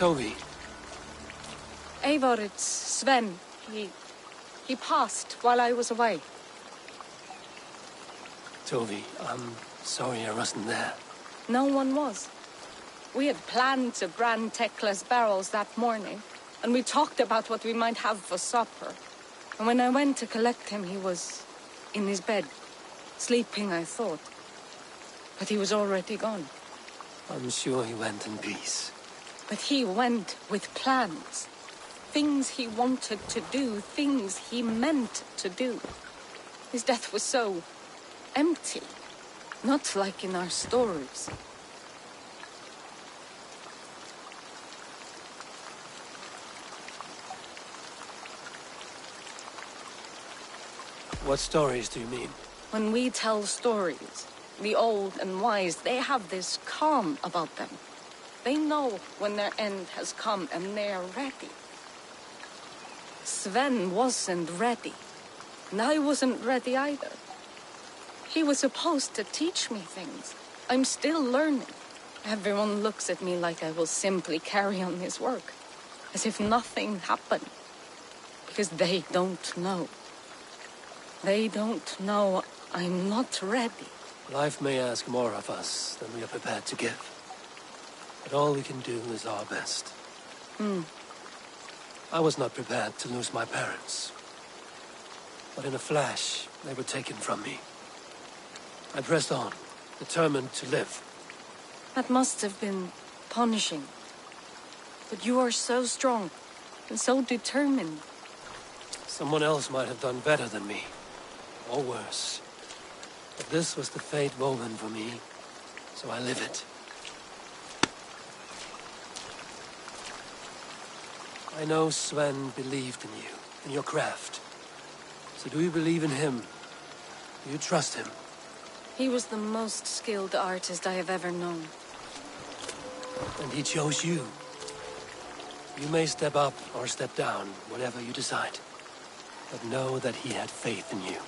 Toby. Eivor, it's Sven. He passed while I was away. Toby, I'm sorry I wasn't there. No one was. We had planned to brand Tekla's barrels that morning, and we talked about what we might have for supper. And when I went to collect him, he was in his bed, sleeping, I thought. But he was already gone. I'm sure he went in peace. But he went with plans. Things he wanted to do, things he meant to do. His death was so empty, not like in our stories. What stories do you mean? When we tell stories, the old and wise, they have this calm about them. They know when their end has come and they are ready. Sven wasn't ready, and I wasn't ready either. He was supposed to teach me things. I'm still learning. Everyone looks at me like I will simply carry on his work, as if nothing happened, because they don't know. They don't know I'm not ready. Life may ask more of us than we are prepared to give. But all we can do is our best. I was not prepared to lose my parents. But in a flash, they were taken from me. I pressed on, determined to live. That must have been punishing. But you are so strong and so determined. Someone else might have done better than me. Or worse. But this was the fate woven for me, so I live it. I know Sven believed in you, in your craft. So do you believe in him? Do you trust him? He was the most skilled artist I have ever known. And he chose you. You may step up or step down, whatever you decide. But know that he had faith in you.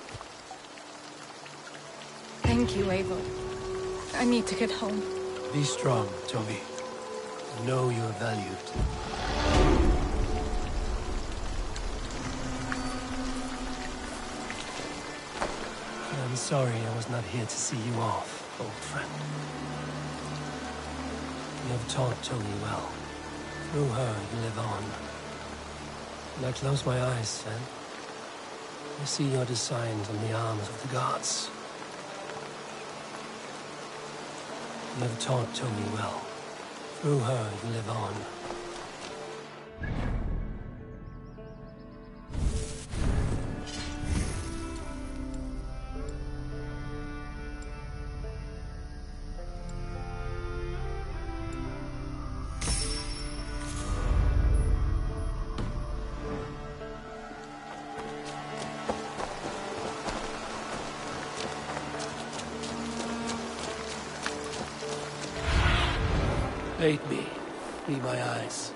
Thank you, Eivor. I need to get home. Be strong, Toby. Know you are valued. I'm sorry I was not here to see you off, old friend. You have taught Toby well. Through her, you live on. When I close my eyes, Sven, I see your designs on the arms of the gods. You have taught Toby well. Through her, you live on. Aid me. Be my eyes.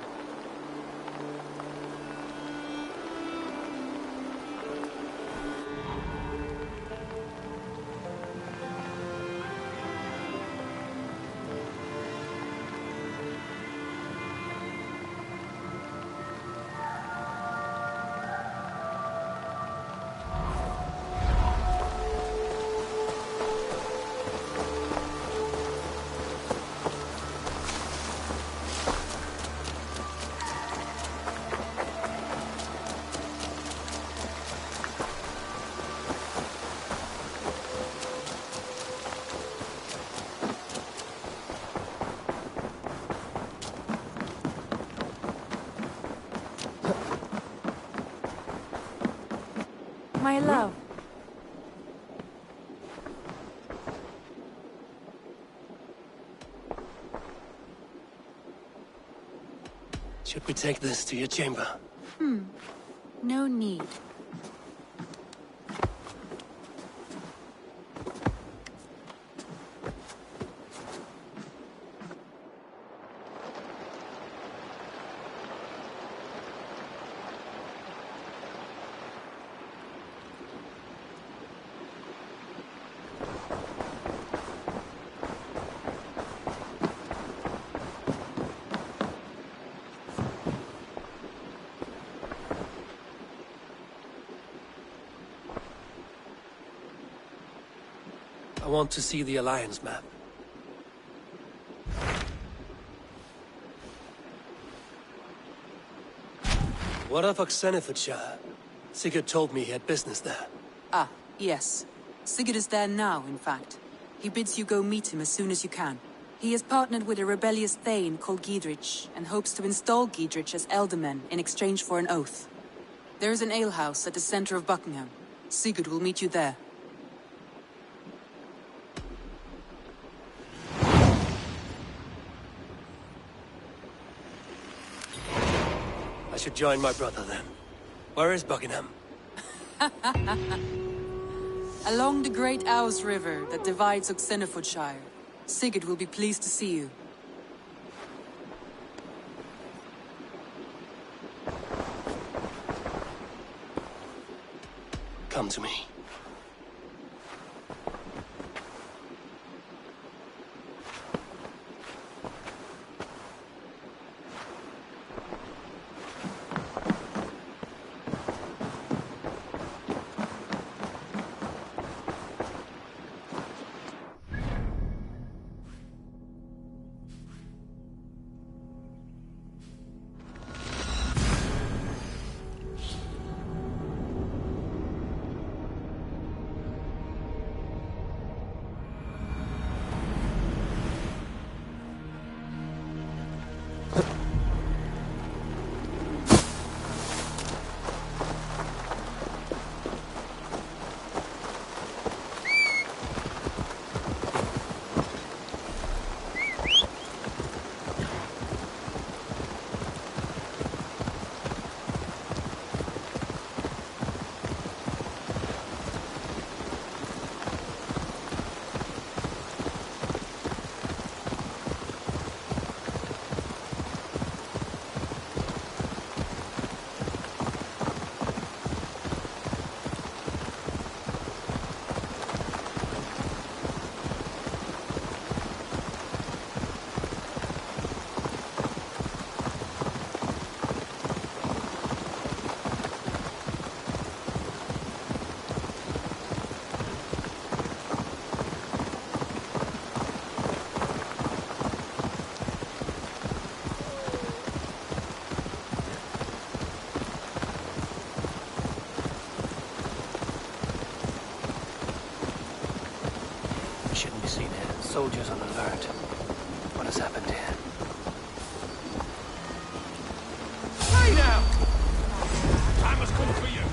My love. Should we take this to your chamber? No need. want to see the Alliance map. What of Acv75? Sigurd told me he had business there. Ah, yes. Sigurd is there now, in fact. He bids you go meet him as soon as you can. He has partnered with a rebellious Thane called Giedrich, and hopes to install Giedrich as Elderman in exchange for an oath. There is an alehouse at the center of Buckingham. Sigurd will meet you there. I should join my brother then. Where is Buckingham? Along the Great Ouse River that divides Acv75. Sigurd will be pleased to see you. Come to me. Soldiers on alert. What has happened here? Stay down! Time has come for you.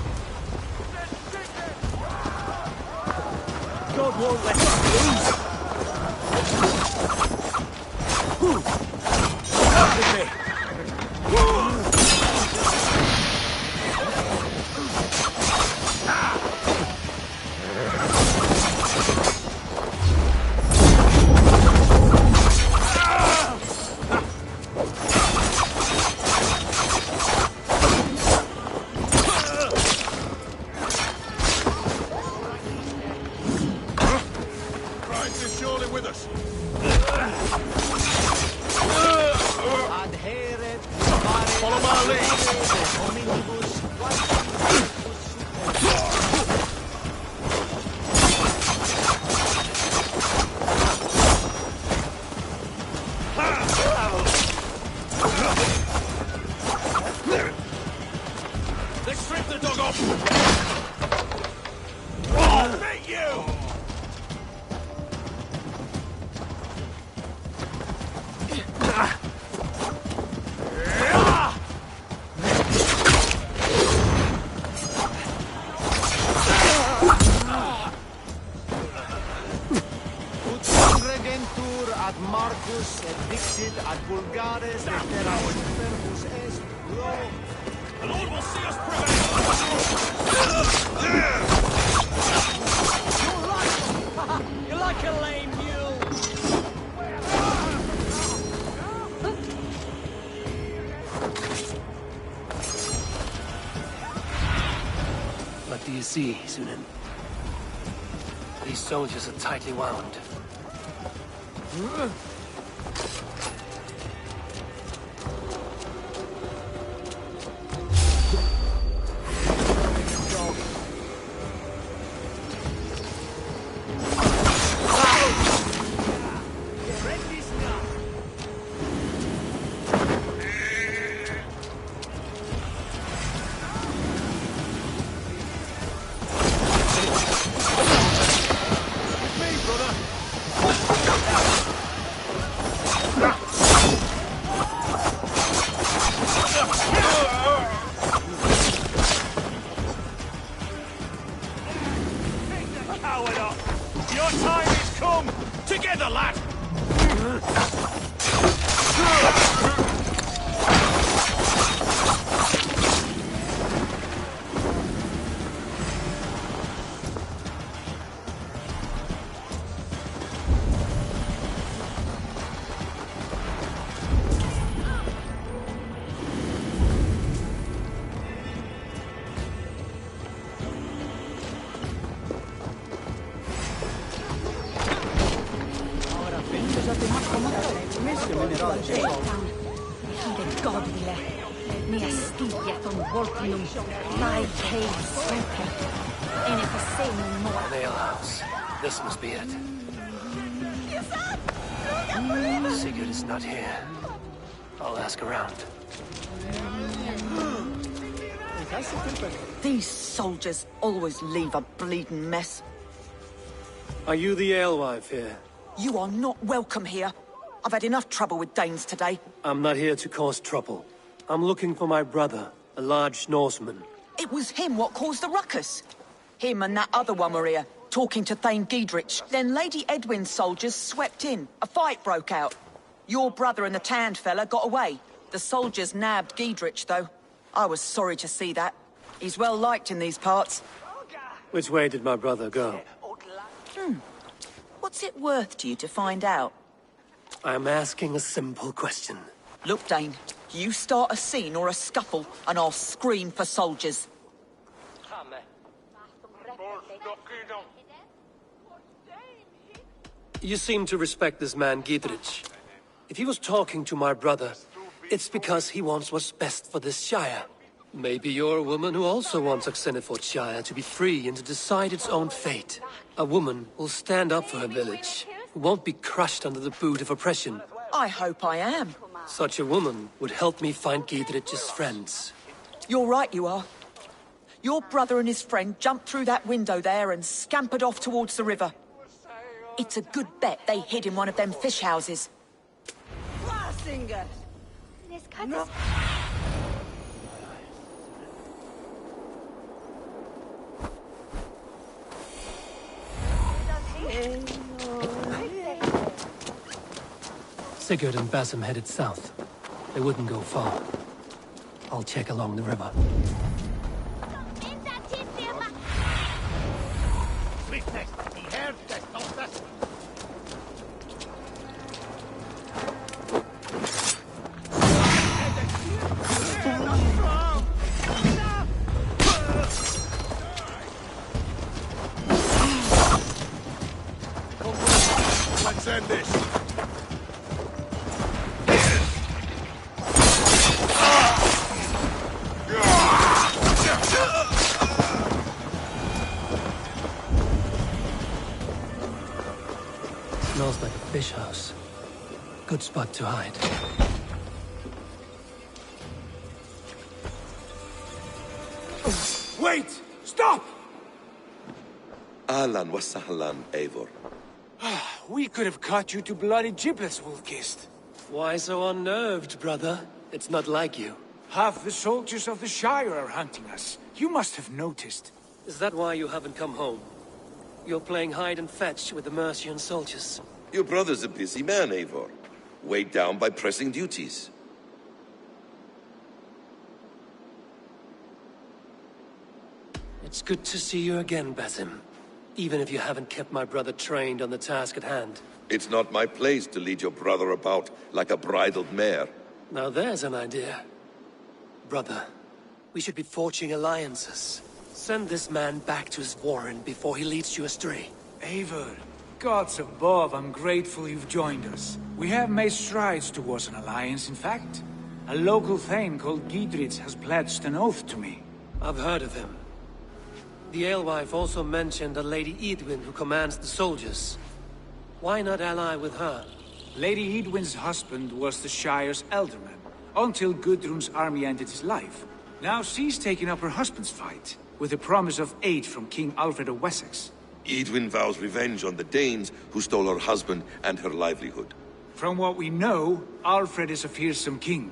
God won't let us lose. Out with me. Follow my lead. Let's strip the dog off. Oh, meet you! Ad Marcus et Dixit ad Vulgares et Terras Fervus est Lo. The Lord will see us prevail! You're like a lame mule. What do you see, Sunan? These soldiers are tightly wound. Hide godlile. Ni astigiet on voltinum. Live cave sweater. And if a same more. An alehouse. This must be it. Sigurd is not here. I'll ask around. These soldiers always leave a bleeding mess. Are you the alewife here? You are not welcome here. I've had enough trouble with Danes today. I'm not here to cause trouble. I'm looking for my brother, a large Norseman. It was him what caused the ruckus. Him and that other one were here, talking to Thane Giedrich. Then Lady Edwin's soldiers swept in. A fight broke out. Your brother and the tanned fella got away. The soldiers nabbed Giedrich, though. I was sorry to see that. He's well liked in these parts. Which way did my brother go? What's it worth to you to find out? I'm asking a simple question. Look, Dane, you start a scene or a scuffle, and I'll scream for soldiers. You seem to respect this man, Giedrich. If he was talking to my brother, it's because he wants what's best for this Shire. Maybe you're a woman who also wants Acv75 Shire to be free and to decide its own fate. A woman will stand up for her village, who won't be crushed under the boot of oppression. I hope I am. Such a woman would help me find Giedrich's friends. You're right, you are. Your brother and his friend jumped through that window there and scampered off towards the river. It's a good bet they hid in one of them fish houses. Sigurd and Basim headed south. They wouldn't go far. I'll check along the river. Let's end this. Smells like a fish house. Good spot to hide. Wait! Stop! Ahlan wa sahlan, Eivor. We could have cut you to bloody giblets, Wolf-Kissed. Why so unnerved, brother? It's not like you. Half the soldiers of the Shire are hunting us. You must have noticed. Is that why you haven't come home? You're playing hide and fetch with the Mercian soldiers. Your brother's a busy man, Eivor. Weighed down by pressing duties. It's good to see you again, Basim. Even if you haven't kept my brother trained on the task at hand. It's not my place to lead your brother about like a bridled mare. Now there's an idea. Brother, we should be forging alliances. Send this man back to his warren before he leads you astray. Eivor, gods above, I'm grateful you've joined us. We have made strides towards an alliance, in fact. A local thane called Giedrich has pledged an oath to me. I've heard of him. The alewife also mentioned a Lady Edwin who commands the soldiers. Why not ally with her? Lady Edwin's husband was the Shire's elderman, until Gudrun's army ended his life. Now she's taking up her husband's fight, with the promise of aid from King Alfred of Wessex. Edwin vows revenge on the Danes who stole her husband and her livelihood. From what we know, Alfred is a fearsome king.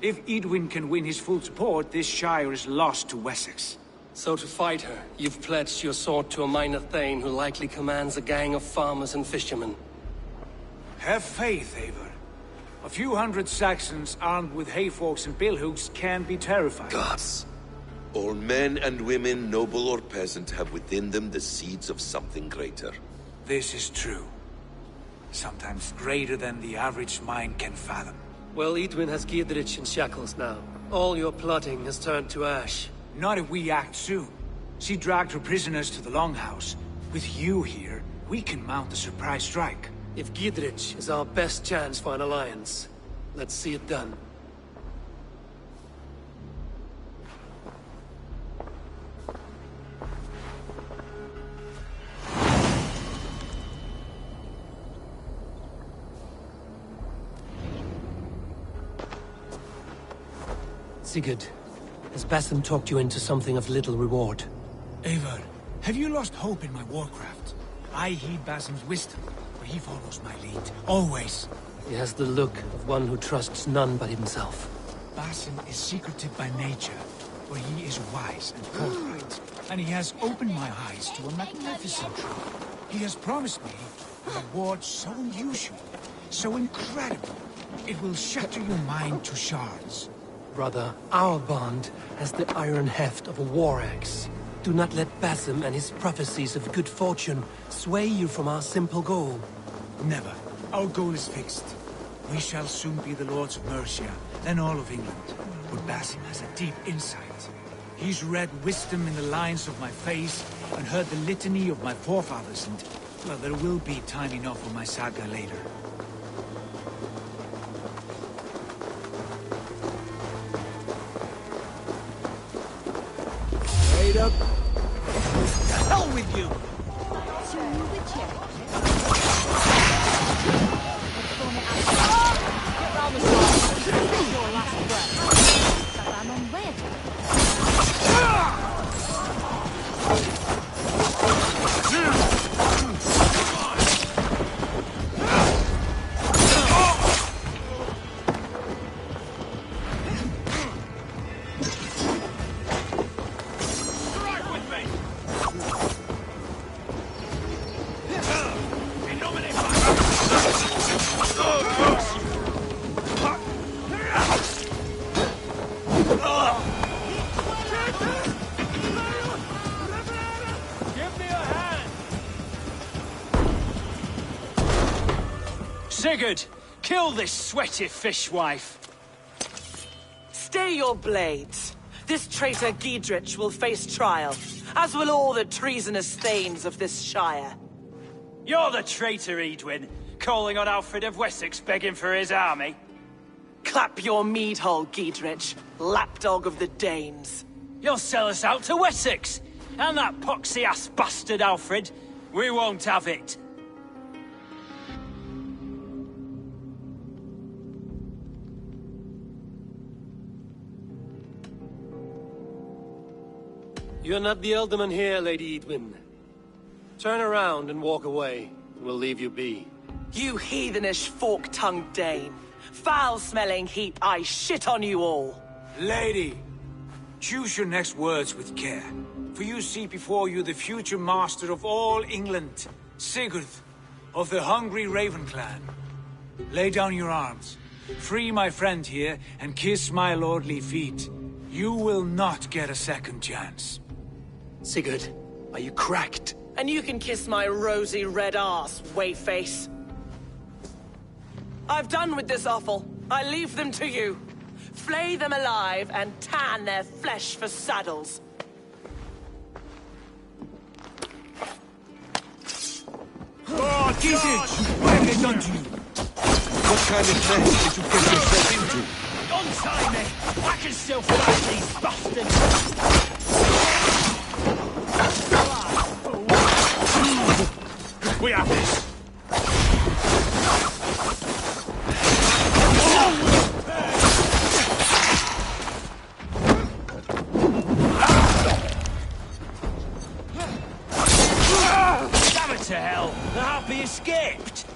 If Edwin can win his full support, this Shire is lost to Wessex. So to fight her, you've pledged your sword to a minor thane who likely commands a gang of farmers and fishermen. Have faith, Eivor. A few hundred Saxons armed with hayforks and billhooks can be terrifying. Gods. All men and women, noble or peasant, have within them the seeds of something greater. This is true. Sometimes greater than the average mind can fathom. Well, Edwin has Giedrich in shackles now. All your plotting has turned to ash. Not if we act soon. She dragged her prisoners to the Longhouse. With you here, we can mount a surprise strike. If Giedrich is our best chance for an alliance, Let's see it done. Sigurd, has Basim talked you into something of little reward? Eivor, have you lost hope in my warcraft? I heed Basim's wisdom, but he follows my lead, always. He has the look of one who trusts none but himself. Basim is secretive by nature, but he is wise and forthright, and he has opened my eyes to a magnificent truth. He has promised me a reward so unusual, so incredible, it will shatter your mind to shards. Brother, our bond has the iron heft of a war axe. Do not let Basim and his prophecies of good fortune sway you from our simple goal. Never. Our goal is fixed. We shall soon be the lords of Mercia, then all of England. But Basim has a deep insight. He's read wisdom in the lines of my face, and heard the litany of my forefathers, and, well, there will be time enough for my saga later. Wait up. The hell with you! Get round the side. Your last breath. I'm on red. Sigurd, kill this sweaty fishwife. Stay your blades. This traitor Giedrich will face trial, as will all the treasonous thanes of this shire. You're the traitor, Edwin, calling on Alfred of Wessex begging for his army. Clap your mead hole, Giedrich, lapdog of the Danes. You'll sell us out to Wessex, and that poxy-ass bastard Alfred. We won't have it. You're not the Elderman here, Lady Edwin. Turn around and walk away, and we'll leave you be. You heathenish fork-tongued Dane. Foul-smelling heap, I shit on you all. Lady, choose your next words with care, for you see before you the future master of all England, Sigurd, of the hungry Raven clan. Lay down your arms, free my friend here, and kiss my lordly feet. You will not get a second chance. Sigurd, are you cracked? And you can kiss my rosy red arse, wayface. I've done with this offal. I leave them to you. Flay them alive and tan their flesh for saddles. Oh, Giedrich! What have they done to you? What kind of mess did you get yourself into? Untie me! I can still fight these bastards! We have this! Damn it to hell! The harpy escaped!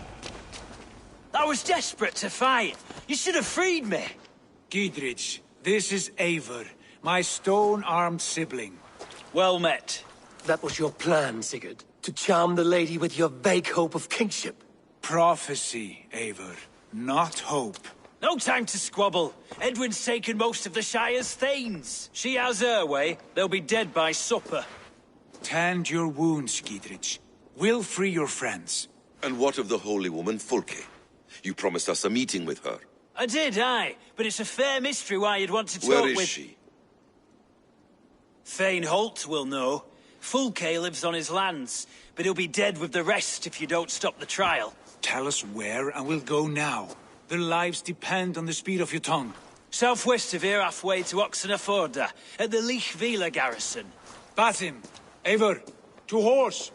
I was desperate to fight. You should have freed me. Giedrich, this is Eivor, my stone-armed sibling. Well met. That was your plan, Sigurd. To charm the lady with your vague hope of kingship. Prophecy, Eivor, not hope. No time to squabble. Edwin's taken most of the Shire's thanes. She has her way. They'll be dead by supper. Tend your wounds, Giedrich. We'll free your friends. And what of the holy woman, Fulke? You promised us a meeting with her. I did, aye. But it's a fair mystery why you'd want to talk Where with... is she? Thane Holt will know. Fulke lives on his lands, but he'll be dead with the rest if you don't stop the trial. Tell us where, and we'll go now. Their lives depend on the speed of your tongue. Southwest of here, halfway to Oxenaforda, at the Lichvila garrison. Basim, Eivor, to horse!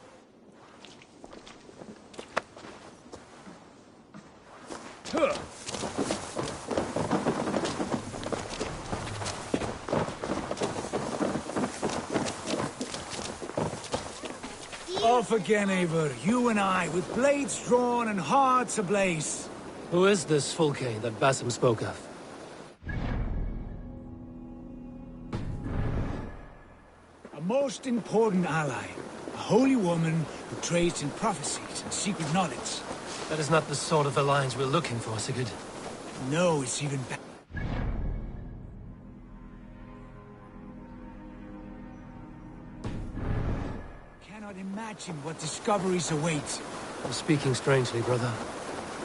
Off again, Eivor. You and I, with blades drawn and hearts ablaze. Who is this Fulke that Basim spoke of? A most important ally. A holy woman who trades in prophecies and secret knowledge. That is not the sort of alliance we're looking for, Sigurd. No, it's even better. Cannot imagine what discoveries await. I'm speaking strangely, brother.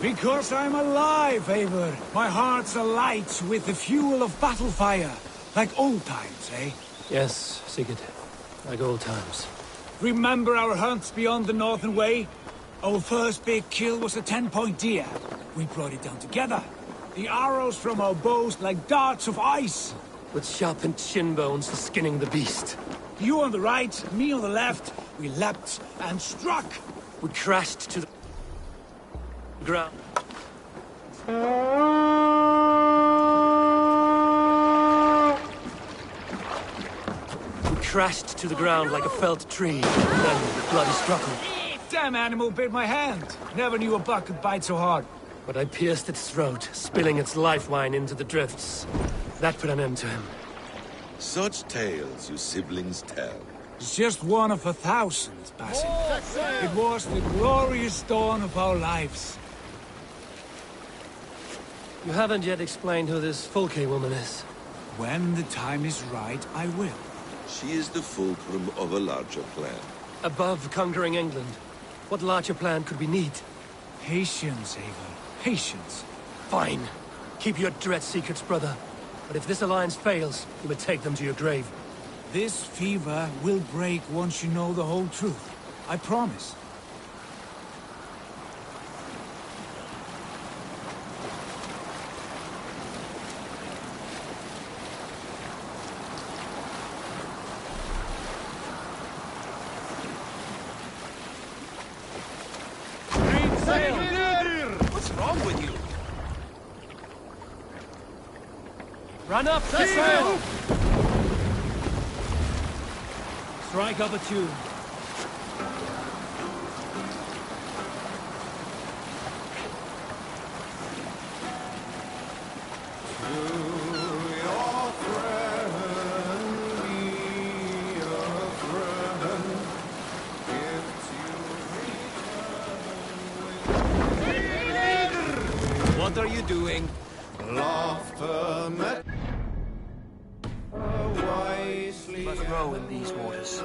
Because I'm alive, Eivor. My heart's alight with the fuel of battle fire. Like old times, eh? Yes, Sigurd. Like old times. Remember our hunts beyond the Northern Way? Our first big kill was a 10-point deer. We brought it down together. The arrows from our bows like darts of ice. With sharpened shin bones skinning the beast. You on the right, me on the left. We leapt and struck. We crashed to the ground. We crashed to the ground like a felled tree. Then the bloody struggle. Damn animal bit my hand. Never knew a buck could bite so hard. But I pierced its throat, spilling its life wine into the drifts. That put an end to him. Such tales you siblings tell. It's just one of 1,000, Basim. It was the glorious dawn of our lives. You haven't yet explained who this Fulke woman is. When the time is right, I will. She is the fulcrum of a larger plan. Above conquering England, what larger plan could we need? Patience, Eivor. Patience. Fine. Keep your dread secrets, brother. But if this alliance fails, you may take them to your grave. This fever will break once you know the whole truth. I promise. What's wrong with you? Run up the sail! Strike up a tune. What are you doing? Laughter met. Must row in these waters.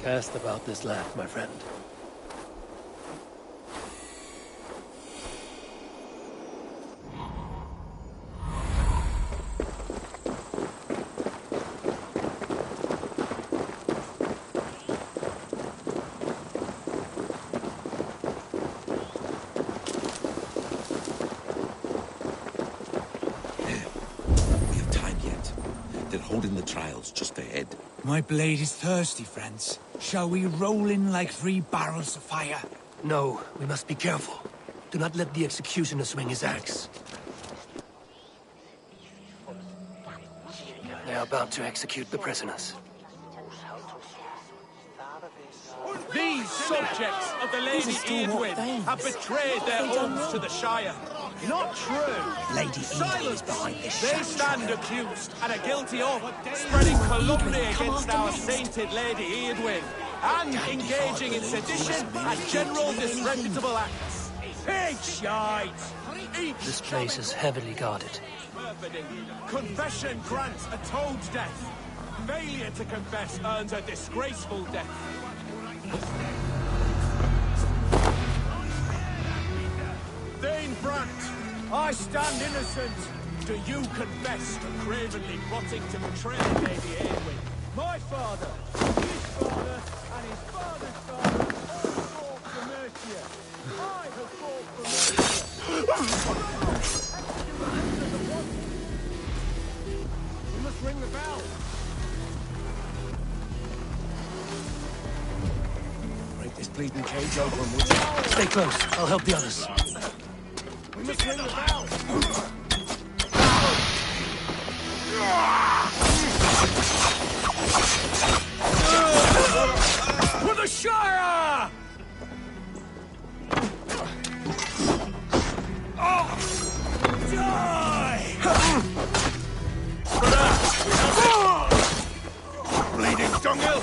Cast about this land, my friend. Holding the trials just ahead. My blade is thirsty, friends. Shall we roll in like 3 barrels of fire? No, we must be careful. Do not let the executioner swing his axe. They are about to execute the prisoners. These subjects of the Lady Edwin have betrayed their oaths to the Shire. Not true. Lady Edwin is behind this sham. They stand accused and are guilty of spreading calumny against our sainted Lady Edwin and engaging in sedition and general disreputable acts. Pig shite! This place is heavily guarded. Confession grants a toad death. Failure to confess earns a disgraceful death. Thane Brandt, I stand innocent. Do you confess to cravenly plotting to betray Lady Aylwin? My father, his father, and his father's father all fought for Mercia. I have fought for Mercia. We must ring the bell. Break this bleeding cage open, would you? Stay close. I'll help the others. We must ring the bell. For the Shire! Die! Bleeding dunghill!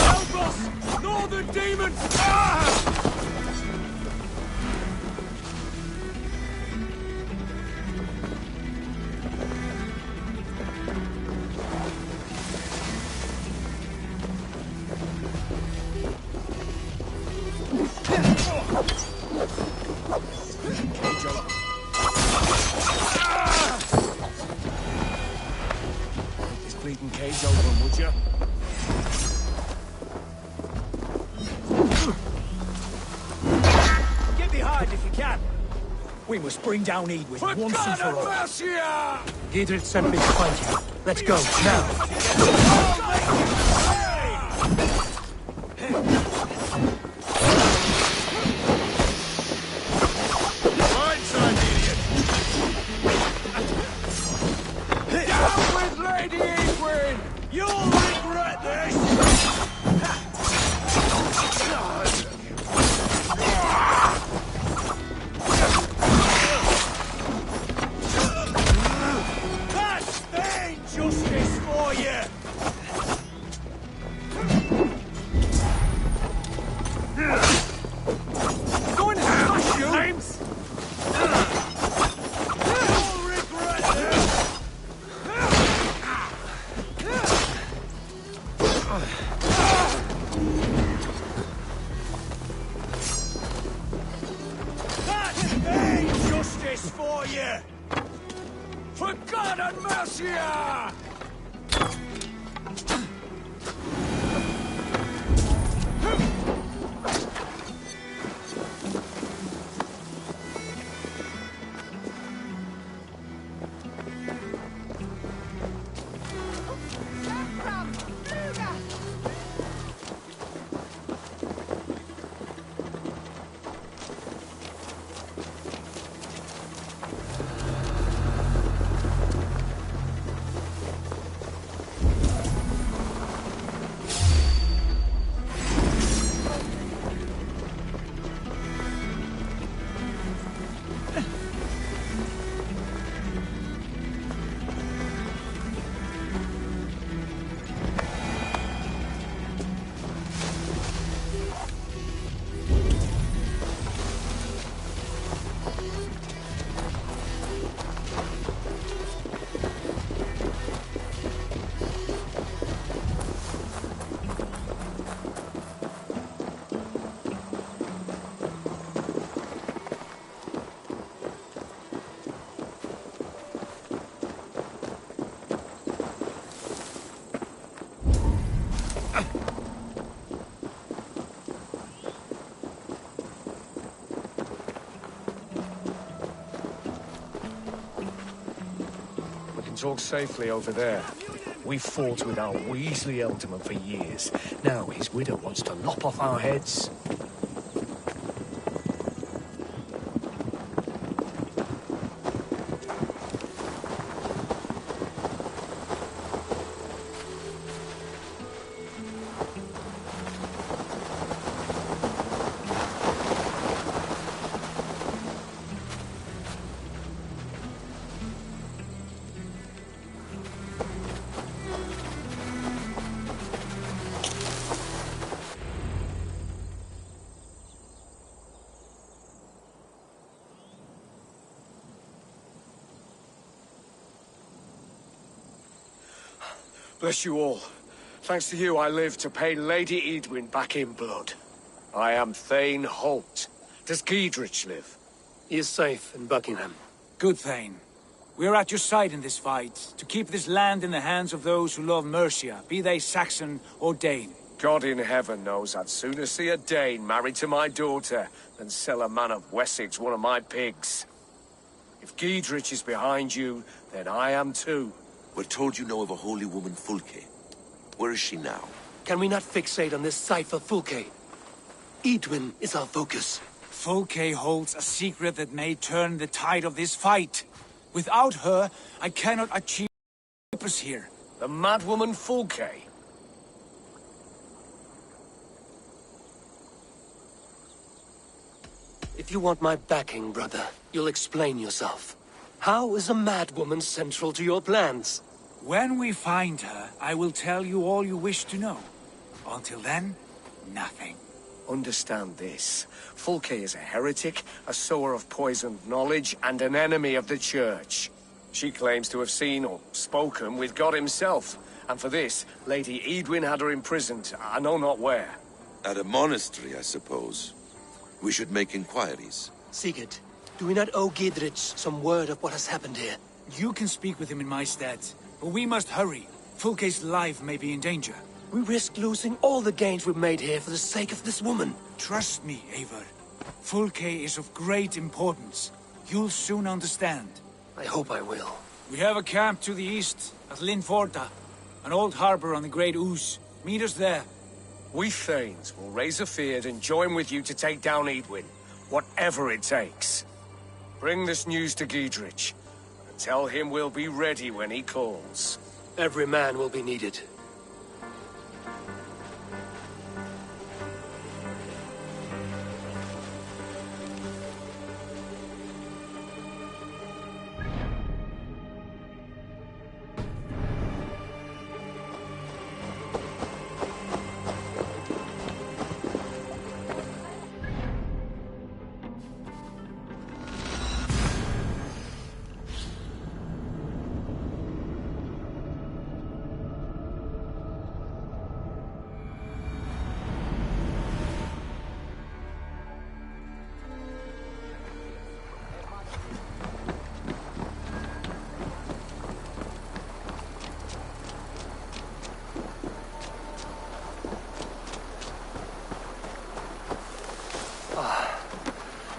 Help us! Northern demons! This bleeding cage open, would you? Get behind if you can. We must bring down Edwin For once and God for and all. Mercia! Giedrich sent me to find you. Let's go, now. Blindside, idiot! Down with Lady Aylwin! You'll regret this! That's Thane justice for you! Going to smash you! James! You'll regret this! That's Thane justice for you! For God and Mercia! Talk safely over there. We've fought with our Weasley Ealdorman for years. Now his widow wants to lop off our heads. Bless you all. Thanks to you, I live to pay Lady Edwin back in blood. I am Thane Holt. Does Giedrich live? He is safe in Buckingham. Good, Thane. We are at your side in this fight, to keep this land in the hands of those who love Mercia, be they Saxon or Dane. God in heaven knows I'd sooner see a Dane married to my daughter than sell a man of Wessex one of my pigs. If Giedrich is behind you, then I am too. We're told you know of a holy woman, Fulke. Where is she now? Can we not fixate on this cipher, Fulke? Edwin is our focus. Fulke holds a secret that may turn the tide of this fight. Without her, I cannot achieve purpose here. The madwoman Fulke? If you want my backing, brother, you'll explain yourself. How is a madwoman central to your plans? When we find her, I will tell you all you wish to know. Until then, nothing. Understand this. Fulke is a heretic, a sower of poisoned knowledge, and an enemy of the Church. She claims to have seen or spoken with God himself. And for this, Lady Edwin had her imprisoned, I know not where. At a monastery, I suppose. We should make inquiries. Sigurd, do we not owe Giedrich some word of what has happened here? You can speak with him in my stead, but we must hurry. Fulke's life may be in danger. We risk losing all the gains we've made here for the sake of this woman. Trust me, Eivor. Fulke is of great importance. You'll soon understand. I hope I will. We have a camp to the east, at Linforta. An old harbor on the Great Ouse. Meet us there. We Thanes will raise a feard and join with you to take down Edwin. Whatever it takes. Bring this news to Giedrich. And tell him we'll be ready when he calls. Every man will be needed.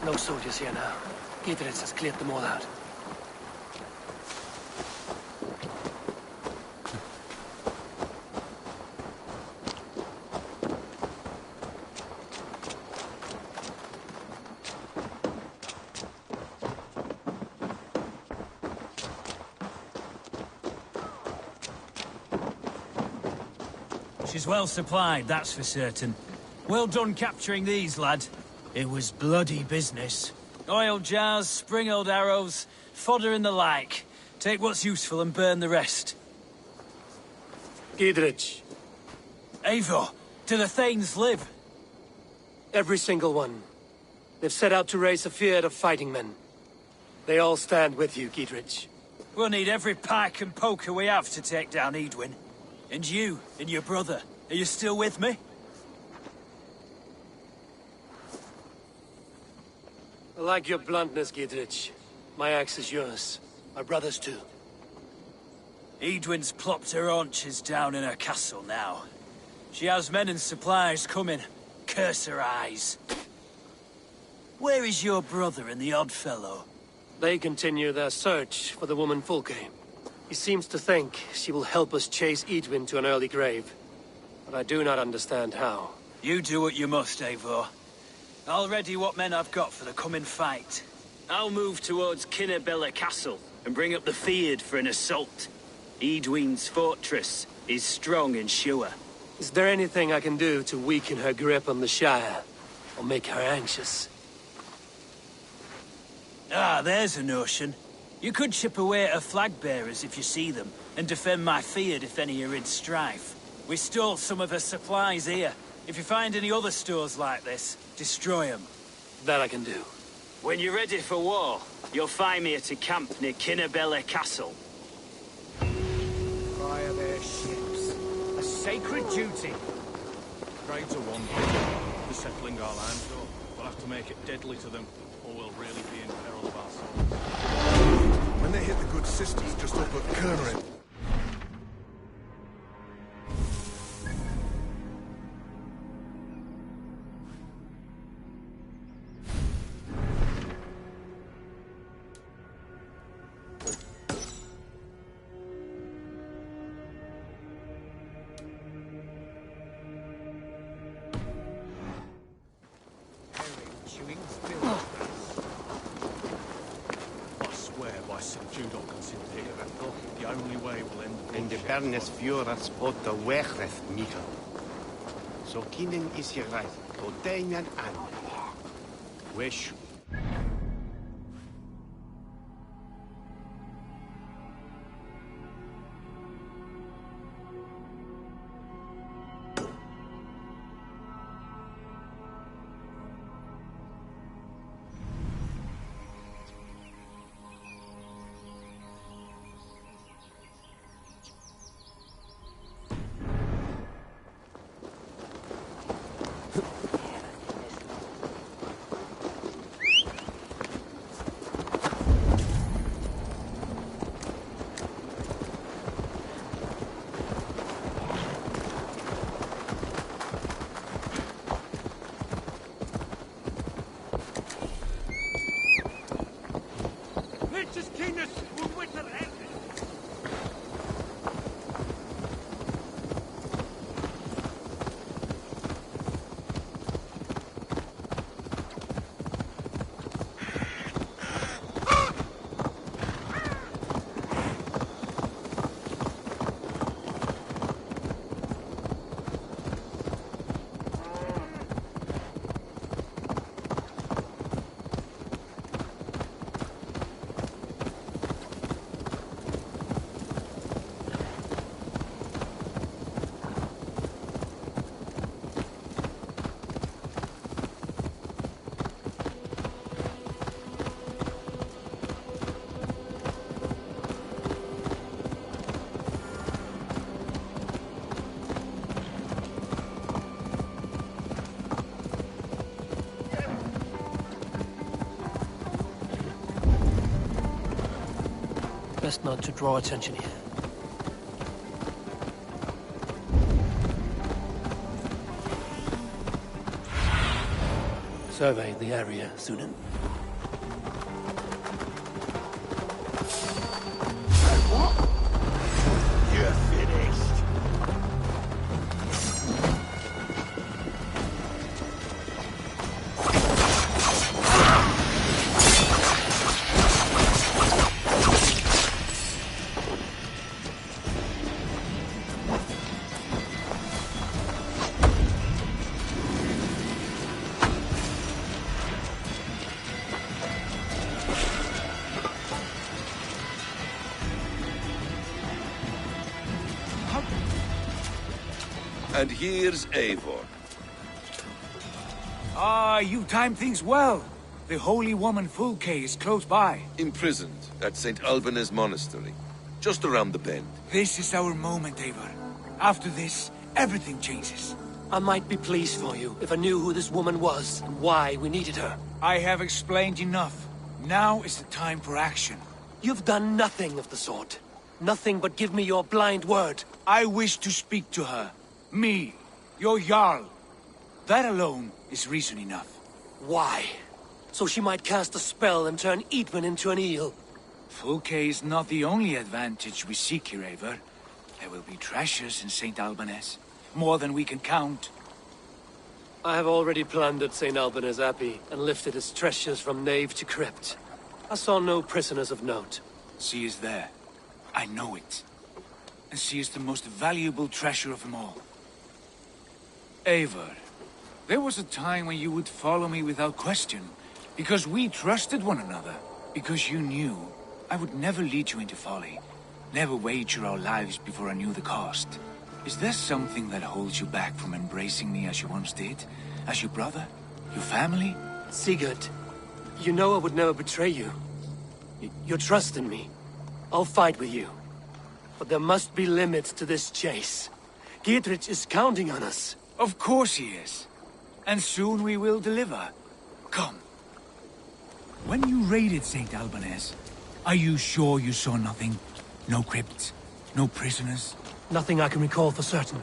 No soldiers here now. Giedrich has cleared them all out. She's well supplied, that's for certain. Well done capturing these, lad. It was bloody business. Oil jars, spring-oiled arrows, fodder and the like. Take what's useful and burn the rest. Giedrich. Eivor, do the Thanes live? Every single one. They've set out to raise a fear of fighting men. They all stand with you, Giedrich. We'll need every pike and poker we have to take down Edwin. And you, and your brother, are you still with me? I like your bluntness, Giedrich. My axe is yours. My brother's too. Edwin's plopped her haunches down in her castle now. She has men and supplies coming. Curse her eyes. Where is your brother and the odd fellow? They continue their search for the woman Fulke. He seems to think she will help us chase Edwin to an early grave. But I do not understand how. You do what you must, Eivor. I'll ready what men I've got for the coming fight. I'll move towards Kinnabella Castle and bring up the Fyrd for an assault. Edwin's fortress is strong and sure. Is there anything I can do to weaken her grip on the Shire? Or make her anxious? Ah, there's a notion. You could chip away at her flag-bearers if you see them, and defend my Fyrd if any are in strife. We stole some of her supplies here. If you find any other stores like this, destroy them. That I can do. When you're ready for war, you'll find me at a camp near Kinnabella Castle. Fire their shit. sacred duty. Trades are one thing. The settling our land, though. We'll have to make it deadly to them, or we'll really be in peril of ourselves. When they hit the good sisters just up at Kernerin. Bernes Fjuras pot de wegreth, Mika. So kinen is hier right, to Damian an. Wish. Best not to draw attention here. Survey the area, Sunan. You're finished. And here's Eivor. Ah, you timed things well. The holy woman Fulke is close by. Imprisoned at St. Alban's Monastery, just around the bend. This is our moment, Eivor. After this, everything changes. I might be pleased for you if I knew who this woman was and why we needed her. I have explained enough. Now is the time for action. You've done nothing of the sort. Nothing but give me your blind word. I wish to speak to her. Me, your Jarl. That alone is reason enough. Why? So she might cast a spell and turn Eatman into an eel. Fulke is not the only advantage we seek here, Eivor. There will be treasures in St. Alban's. More than we can count. I have already plundered St. Alban's Abbey and lifted its treasures from nave to crypt. I saw no prisoners of note. She is there. I know it. And she is the most valuable treasure of them all. Eivor, there was a time when you would follow me without question, because we trusted one another, because you knew I would never lead you into folly, never wager our lives before I knew the cost. Is there something that holds you back from embracing me as you once did? As your brother? Your family? Sigurd, you know I would never betray you. You're trusting me. I'll fight with you. But there must be limits to this chase. Giedrich is counting on us. Of course he is. And soon we will deliver. Come. When you raided St. Albanese, are you sure you saw nothing? No crypts? No prisoners? Nothing I can recall for certain.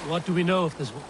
What do we know of this one?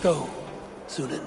Go, Sunan.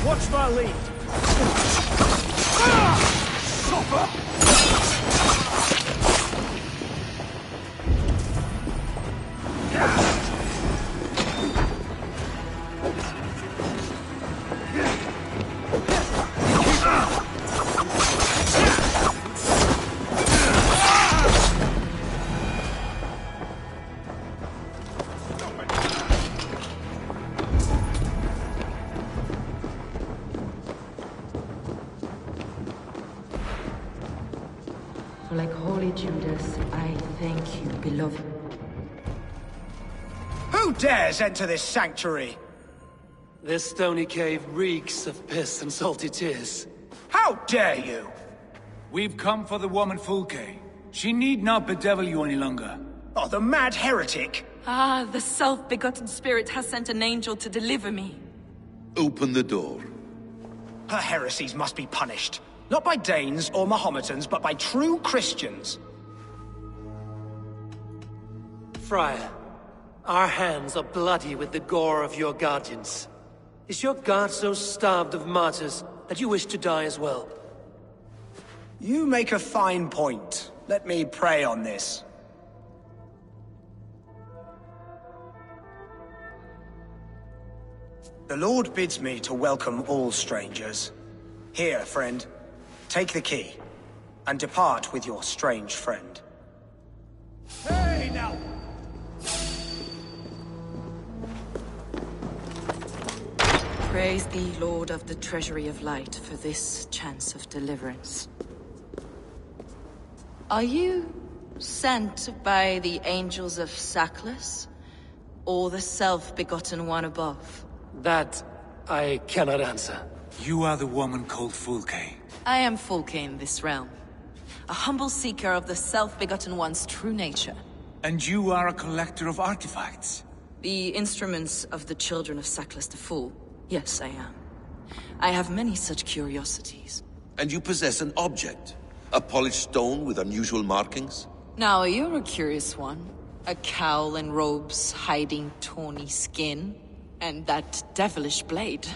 Watch my lead. Like Holy Judas, I thank you, beloved. Who dares enter this sanctuary? This stony cave reeks of piss and salty tears. How dare you? We've come for the woman Fulke. She need not bedevil you any longer. Oh, the mad heretic! Ah, the self-begotten spirit has sent an angel to deliver me. Open the door. Her heresies must be punished. Not by Danes or Mahometans, but by true Christians. Friar, our hands are bloody with the gore of your guardians. Is your god so starved of martyrs that you wish to die as well? You make a fine point. Let me pray on this. The Lord bids me to welcome all strangers. Here, friend. Take the key, and depart with your strange friend. Hey, now! Praise thee, Lord of the Treasury of Light, for this chance of deliverance. Are you sent by the angels of Sackless, or the self-begotten one above? That I cannot answer. You are the woman called Fulke. I am Fulke in this realm, a humble seeker of the self-begotten one's true nature. And you are a collector of artifacts? The instruments of the children of Sackless the Fool. Yes, I am. I have many such curiosities. And you possess an object? A polished stone with unusual markings? Now, you're a curious one. A cowl and robes hiding tawny skin. And that devilish blade.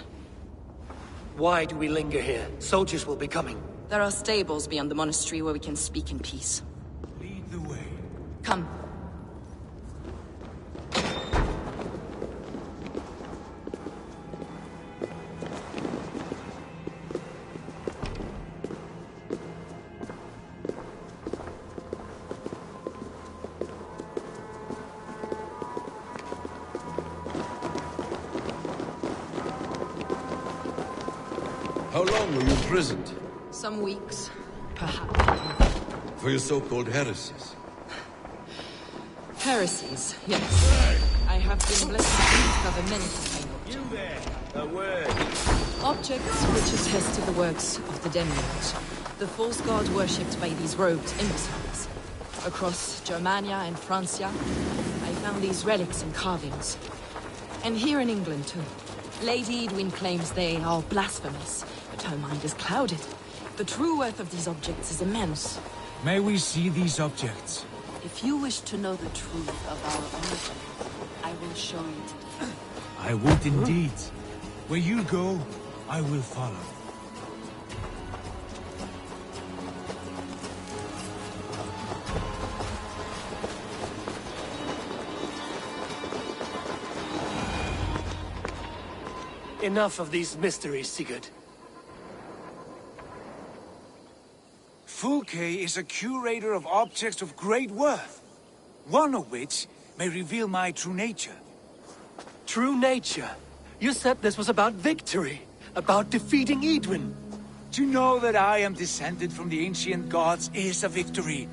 Why do we linger here? Soldiers will be coming. There are stables beyond the monastery where we can speak in peace. Lead the way. Come. How long were you imprisoned? Some weeks, perhaps. For your so-called heresies? Heresies, yes. I have been blessed to discover many profane objects. You there! A word. Objects which attest to the works of the demiurge. The false god worshipped by these robed imbeciles. Across Germania and Francia, I found these relics and carvings. And here in England, too. Lady Edwin claims they are blasphemous, but her mind is clouded. The true worth of these objects is immense. May we see these objects? If you wish to know the truth of our origin, I will show you. I would indeed. Where you go, I will follow. Enough of these mysteries, Sigurd. Fulke is a curator of objects of great worth, one of which may reveal my true nature. True nature? You said this was about victory, about defeating Edwin. To know that I am descended from the ancient gods is a victory.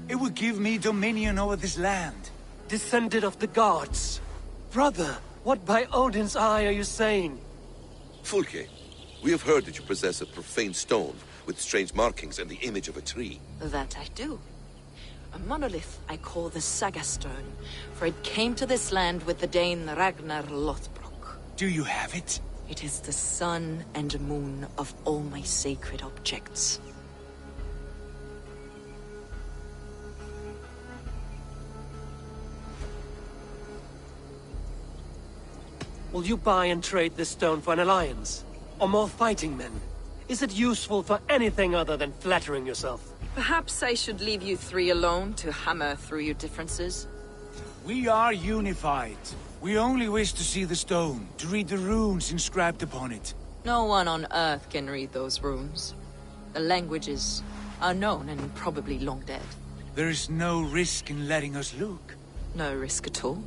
It would give me dominion over this land. Descended of the gods? Brother, what by Odin's eye are you saying? Fulke, we have heard that you possess a profane stone with strange markings and the image of a tree. That I do. A monolith I call the Saga Stone, for it came to this land with the Dane Ragnar Lothbrok. Do you have it? It is the sun and moon of all my sacred objects. Will you buy and trade this stone for an alliance? Or more fighting men? Is it useful for anything other than flattering yourself? Perhaps I should leave you three alone to hammer through your differences? We are unified. We only wish to see the stone, to read the runes inscribed upon it. No one on Earth can read those runes. The languages are known and probably long dead. There is no risk in letting us look. No risk at all.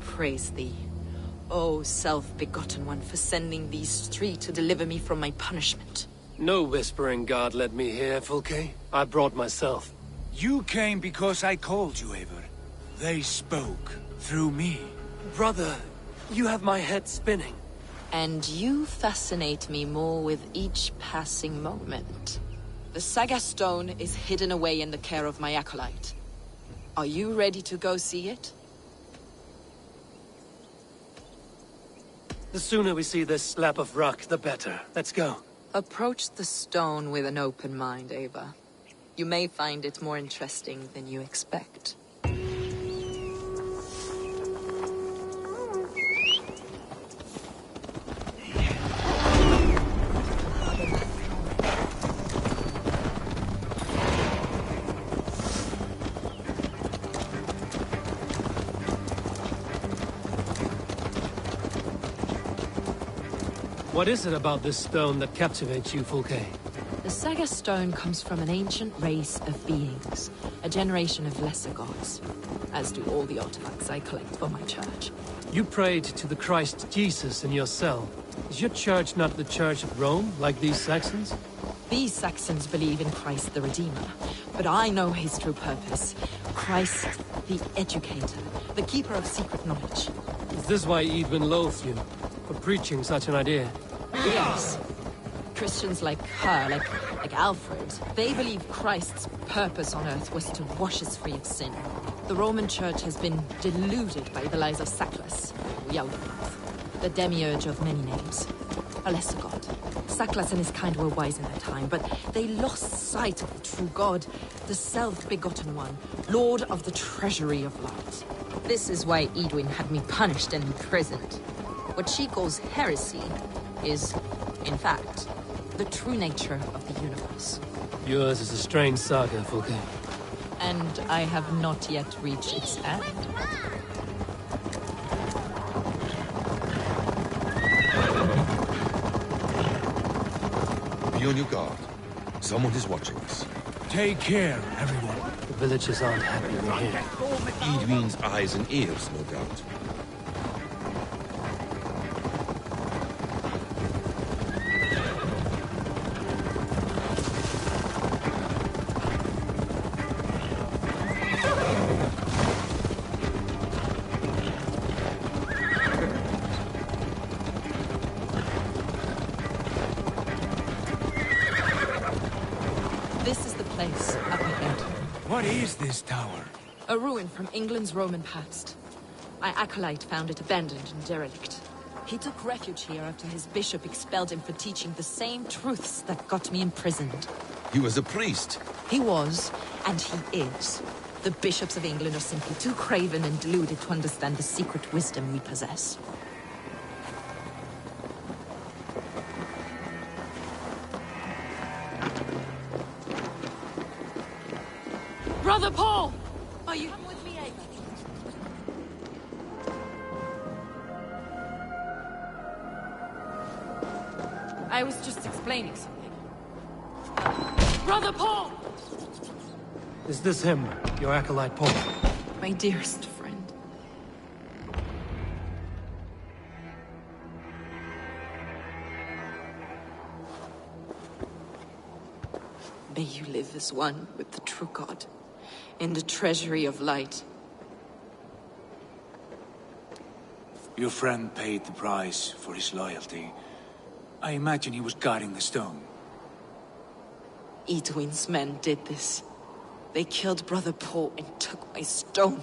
Praise thee, O self-begotten one, for sending these three to deliver me from my punishment. No whispering god led me here, Fulke. I brought myself. You came because I called you, Eivor. They spoke through me. Brother, you have my head spinning. And you fascinate me more with each passing moment. The Saga Stone is hidden away in the care of my acolyte. Are you ready to go see it? The sooner we see this slab of rock, the better. Let's go. Approach the stone with an open mind, Ava. You may find it more interesting than you expect. What is it about this stone that captivates you, Fulke? The Saga Stone comes from an ancient race of beings, a generation of lesser gods, as do all the artifacts I collect for my church. You prayed to the Christ Jesus in your cell. Is your church not the Church of Rome, like these Saxons? These Saxons believe in Christ the Redeemer, but I know his true purpose. Christ the Educator, the Keeper of Secret Knowledge. Is this why Edwin loathes you, for preaching such an idea? Yes. Christians like her, like Alfred, they believe Christ's purpose on earth was to wash us free of sin. The Roman Church has been deluded by the lies of Saklas, or Yaldabaoth, the demiurge of many names. A lesser god. Saklas and his kind were wise in their time, but they lost sight of the true god, the self-begotten one, lord of the treasury of light. This is why Edwin had me punished and imprisoned. What she calls heresy is, in fact, the true nature of the universe. Yours is a strange saga, Fulke. And I have not yet reached its end. Be on your guard. Someone is watching us. Take care, everyone. The villagers aren't happy we're here. Edwin's eyes and ears, no doubt. This is the place up ahead. What is this tower? A ruin from England's Roman past. My acolyte found it abandoned and derelict. He took refuge here after his bishop expelled him for teaching the same truths that got me imprisoned. He was a priest. He was, and he is. The bishops of England are simply too craven and deluded to understand the secret wisdom we possess. Brother Paul! Are you... Come with me, Ava. I was just explaining something. Brother Paul! Is this him, your acolyte Paul? My dearest friend. May you live as one with the true God, in the treasury of light. Your friend paid the price for his loyalty. I imagine he was guarding the stone. Edwin's men did this. They killed Brother Paul and took my stone.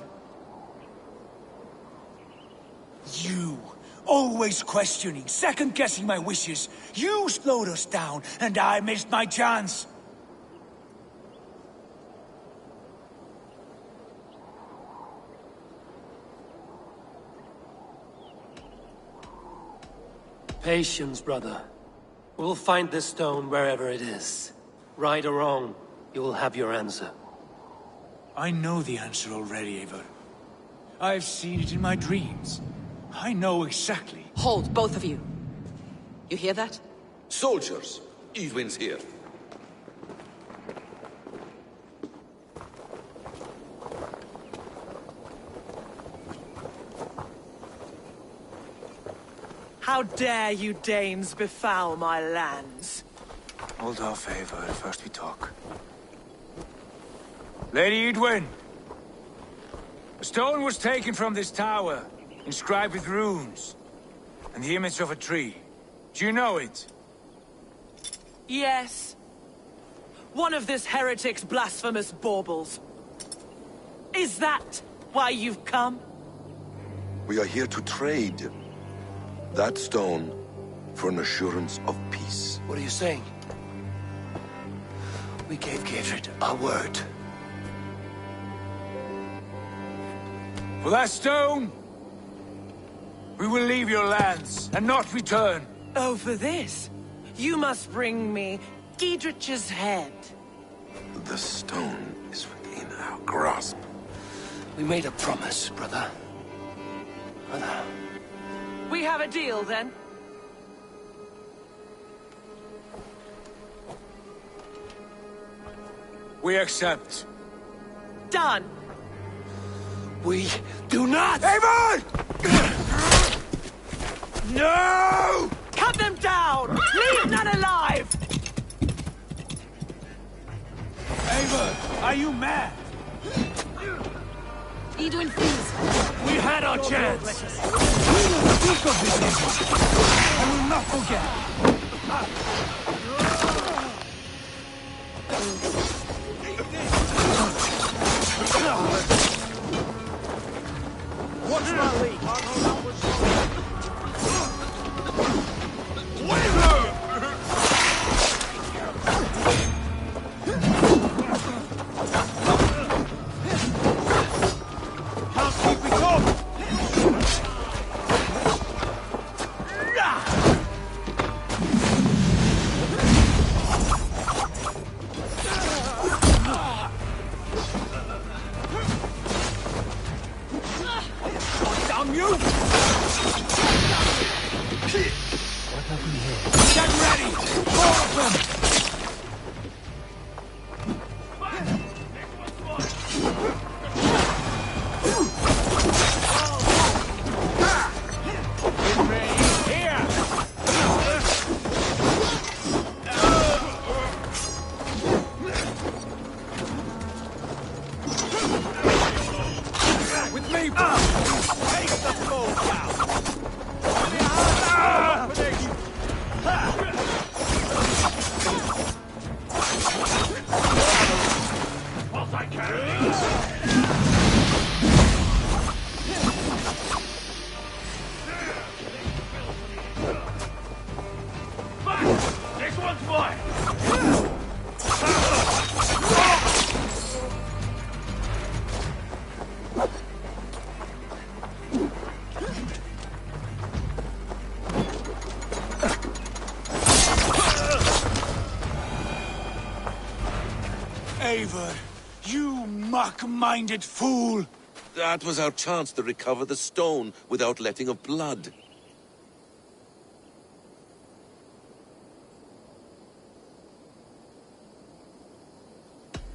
You! Always questioning, second-guessing my wishes. You slowed us down, and I missed my chance. Patience, brother. We'll find this stone wherever it is. Right or wrong, you will have your answer. I know the answer already, Eivor. I've seen it in my dreams. I know exactly. Hold, both of you. You hear that? Soldiers! Edwin's here. How dare you Danes befoul my lands? Hold off, Eivor. First we talk. Lady Edwin! A stone was taken from this tower, inscribed with runes, and the image of a tree. Do you know it? Yes. One of this heretic's blasphemous baubles. Is that why you've come? We are here to trade. That stone for an assurance of peace. What are you saying? We gave Gatred our word. For that stone, we will leave your lands and not return. Oh, for this? You must bring me Giedrich's head. The stone is within our grasp. We made a promise, brother. Brother. We have a deal, then? We accept. Done. We do not! Eivor! No! Cut them down! Leave none alive! Eivor, are you mad? Edwin, please. We had our chance! We will speak of this, Eivor. I will not forget. Watch my lead. Can't keep it up! Damn you! What have we here? Get ready! More of them! With me, bro! Take the full cow! What I can! This one's mine! Eivor, you mock-minded fool! That was our chance to recover the stone without letting of blood.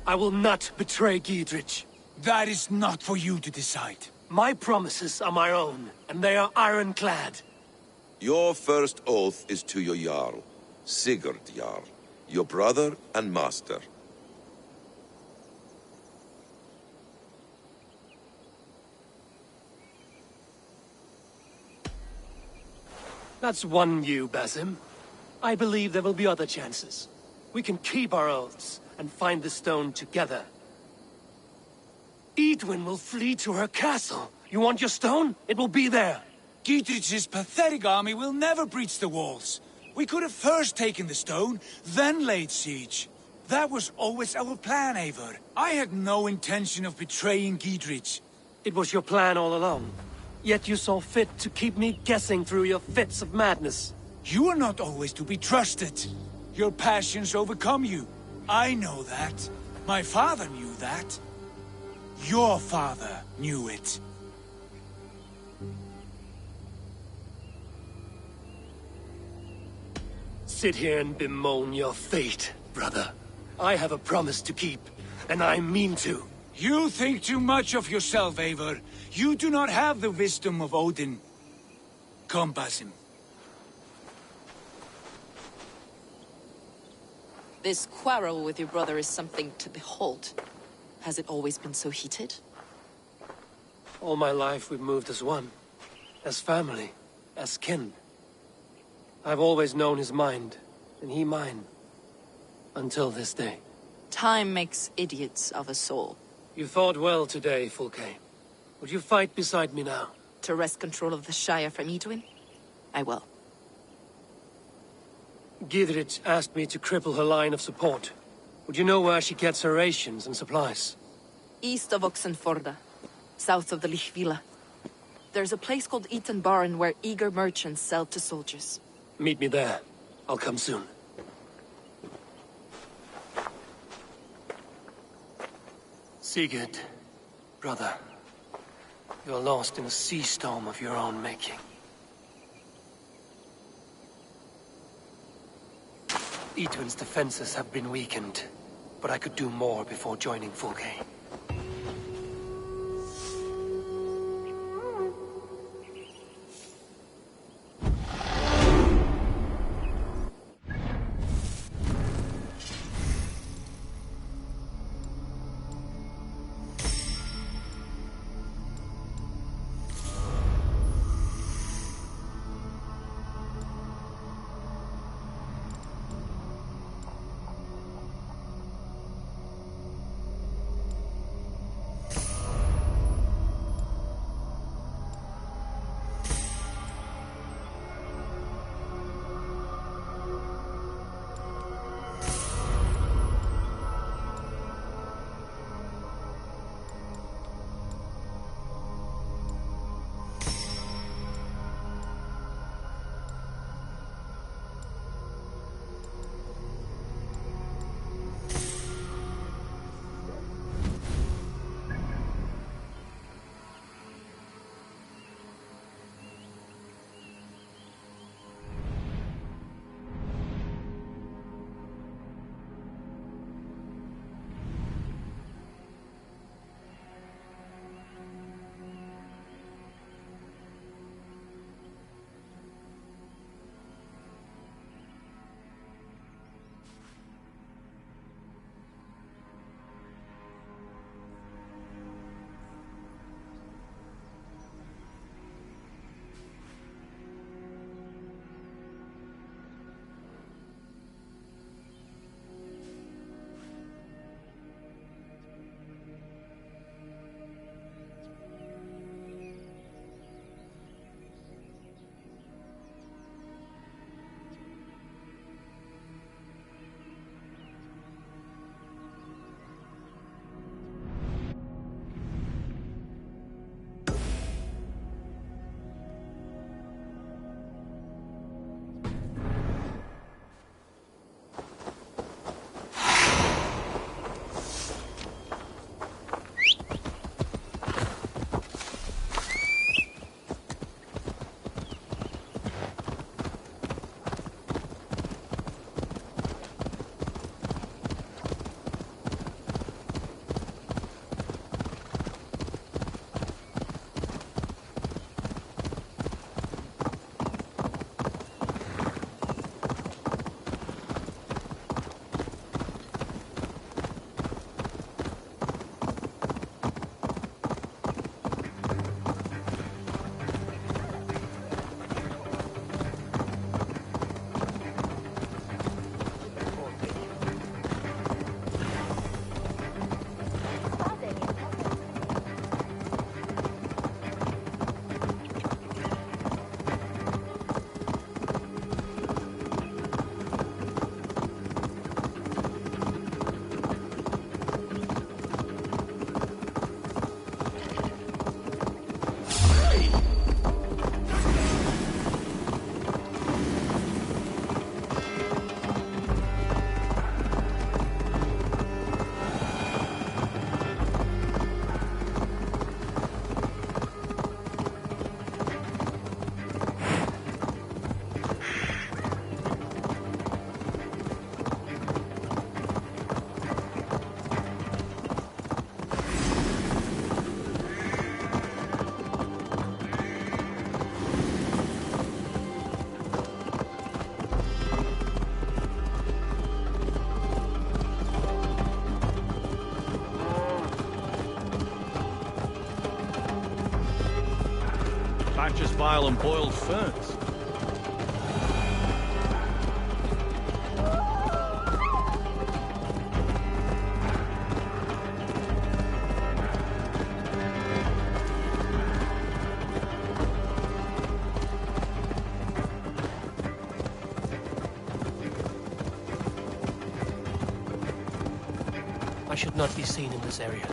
I will not betray Giedrich. That is not for you to decide. My promises are my own, and they are ironclad. Your first oath is to your Jarl, Sigurd Jarl, your brother and master. That's one you, Basim. I believe there will be other chances. We can keep our oaths and find the stone together. Edwin will flee to her castle. You want your stone? It will be there. Giedrich's pathetic army will never breach the walls. We could have first taken the stone, then laid siege. That was always our plan, Eivor. I had no intention of betraying Giedrich. It was your plan all along. Yet you saw fit to keep me guessing through your fits of madness. You are not always to be trusted. Your passions overcome you. I know that. My father knew that. Your father knew it. Sit here and bemoan your fate, brother. I have a promise to keep, and I mean to. You think too much of yourself, Eivor. You do not have the wisdom of Odin. Come, Basim. This quarrel with your brother is something to behold. Has it always been so heated? All my life we've moved as one. As family. As kin. I've always known his mind, and he mine. Until this day. Time makes idiots of us all. You fought well today, Fulke. Would you fight beside me now? To wrest control of the Shire from Edwin? I will. Giedrich asked me to cripple her line of support. Would you know where she gets her rations and supplies? East of Oxenforda, south of the Lichvila. There's a place called Eaton Barn where eager merchants sell to soldiers. Meet me there. I'll come soon. Sigurd, brother, you're lost in a sea storm of your own making. Edwin's defenses have been weakened. but I could do more before joining Fulke. Just vile and boiled ferns. I should not be seen in this area.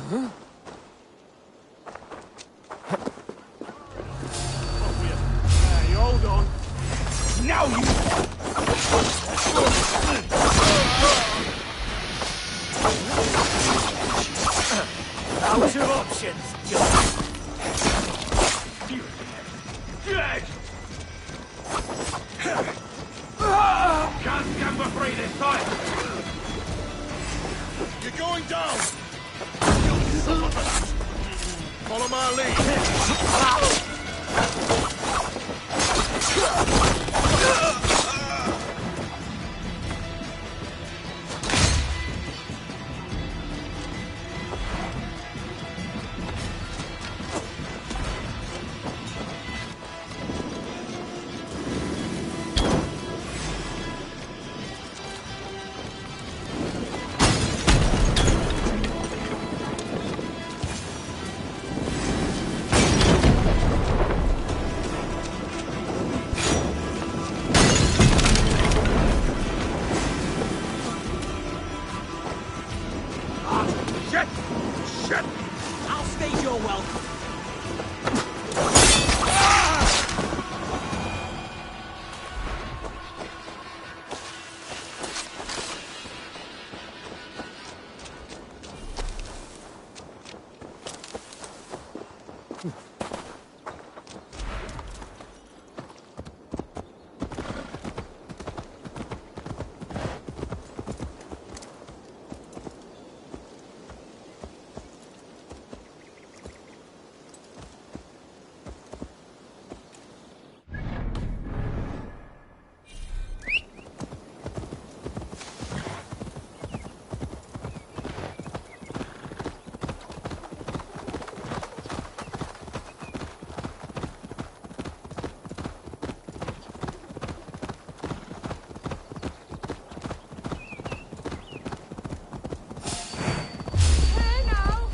You hold on. Now you... Out of options, Can't gamble free this time! You're going down! Follow my lead! I'll stage your welcome.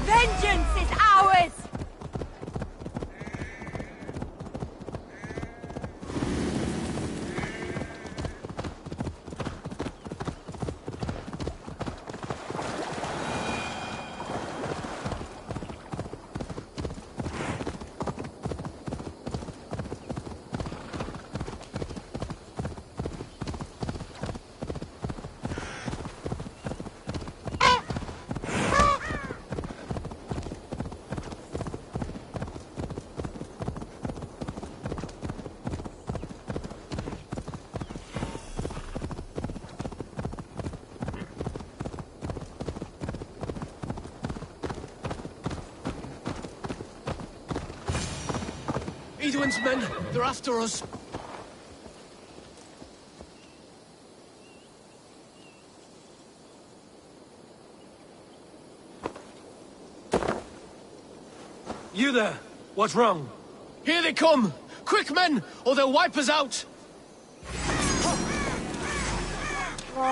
Vengeance is ours! Edwin's men, they're after us. You there! What's wrong? Here they come! Quick, men, or they'll wipe us out! You're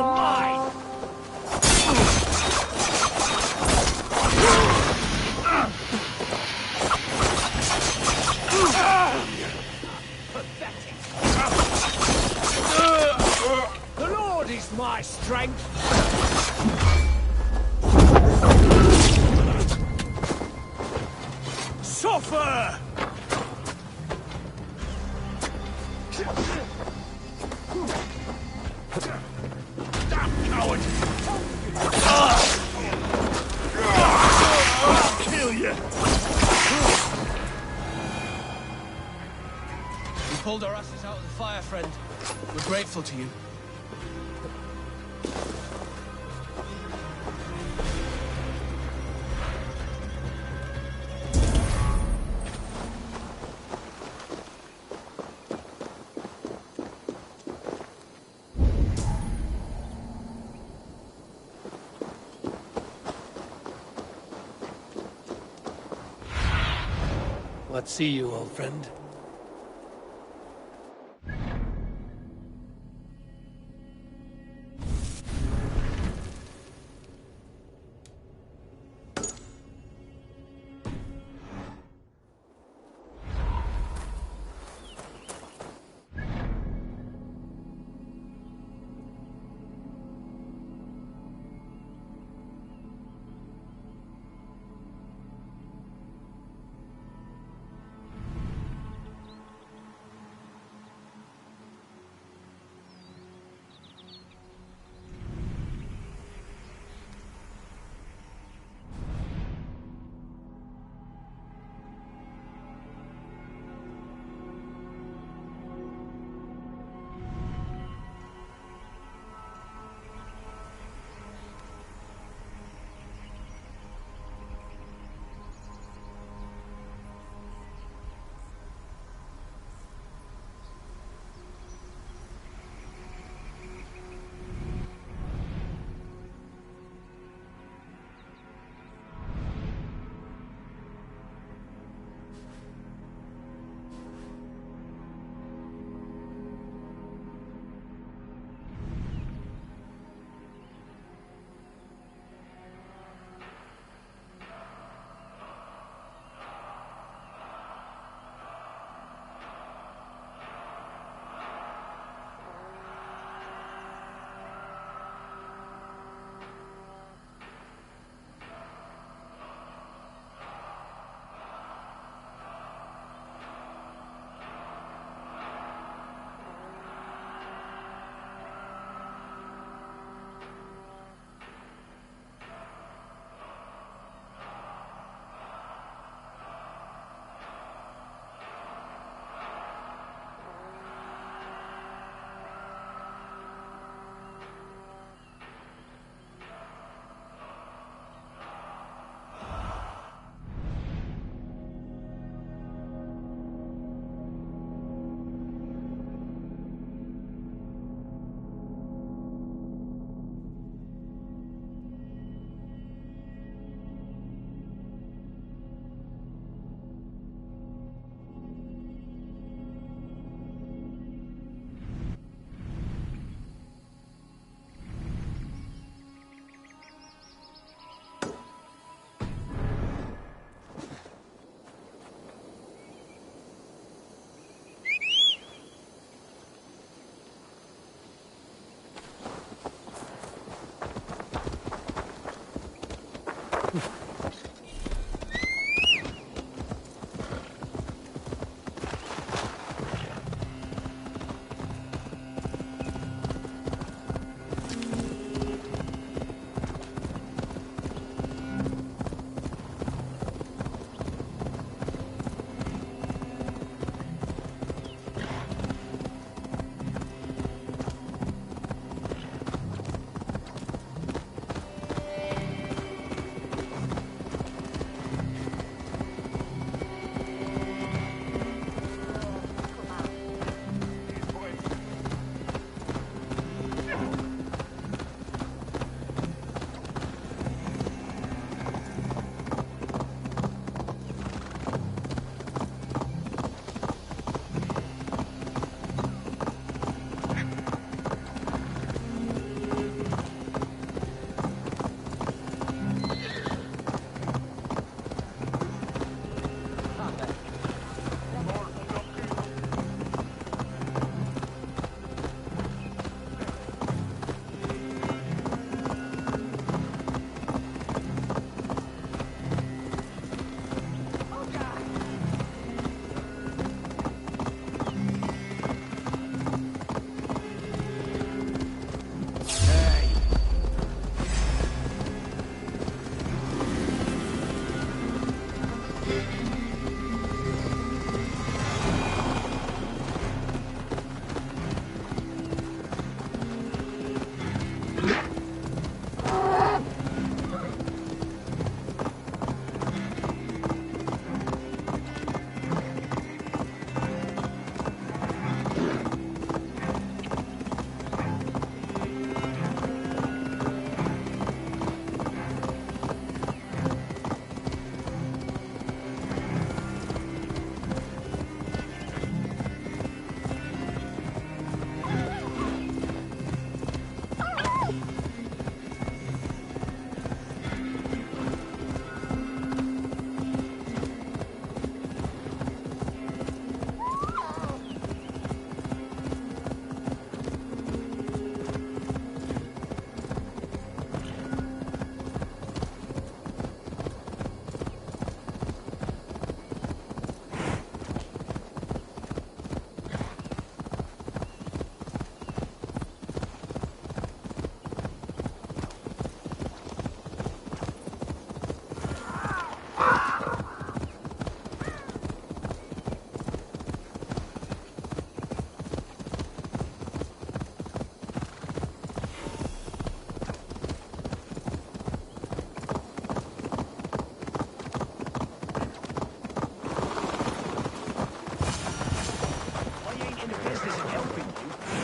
mine! The Lord is my strength! Suffer! Damn coward! I'll kill you! You pulled our asses out of the fire, friend. We're grateful to you. What see you, old friend?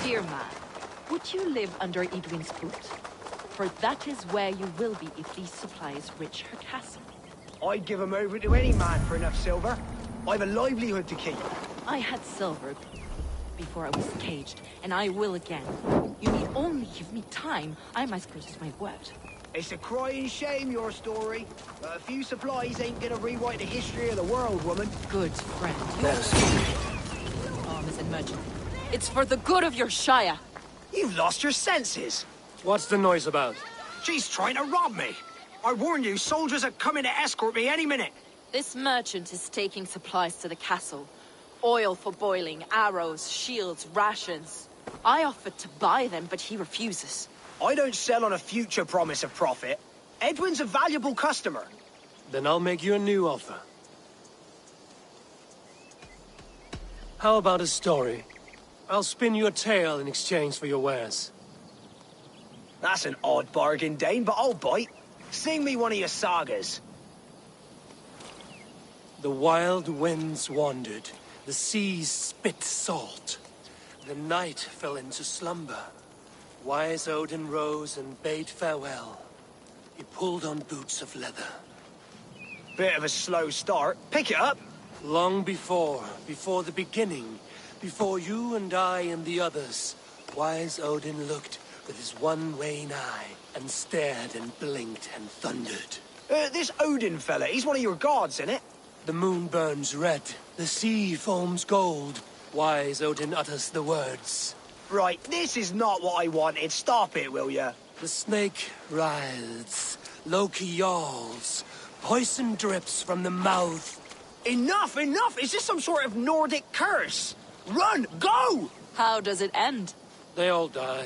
Dear man, would you live under Edwin's boot? For that is where you will be if these supplies reach her castle. I'd give 'em over to any man for enough silver. I've a livelihood to keep. I had silver before I was caged, and I will again. You need only give me time. I'm as good as my word. It's a crying shame, your story. But a few supplies ain't gonna rewrite the history of the world, woman. Good friend. Arms and merchant. It's for the good of your shire. You've lost your senses. What's the noise about? She's trying to rob me. I warn you, soldiers are coming to escort me any minute. This merchant is taking supplies to the castle. Oil for boiling, arrows, shields, rations. I offered to buy them, but he refuses. I don't sell on a future promise of profit. Edwin's a valuable customer. Then I'll make you a new offer. How about a story? I'll spin you a tale in exchange for your wares. That's an odd bargain, Dane, but I'll bite. Sing me one of your sagas. The wild winds wandered, the seas spit salt. The night fell into slumber. Wise Odin rose and bade farewell. He pulled on boots of leather. Bit of a slow start. Pick it up. Long before the beginning, before you and I and the others, Wise Odin looked with his one wan eye and stared and blinked and thundered. This Odin fella, he's one of your gods, innit? The moon burns red, the sea foams gold. Wise Odin utters the words. Right, this is not what I wanted. Stop it, will ya? The snake writhes, Loki yawls. Poison drips from the mouth. Enough, enough! Is this some sort of Nordic curse? Run! Go! How does it end? They all die.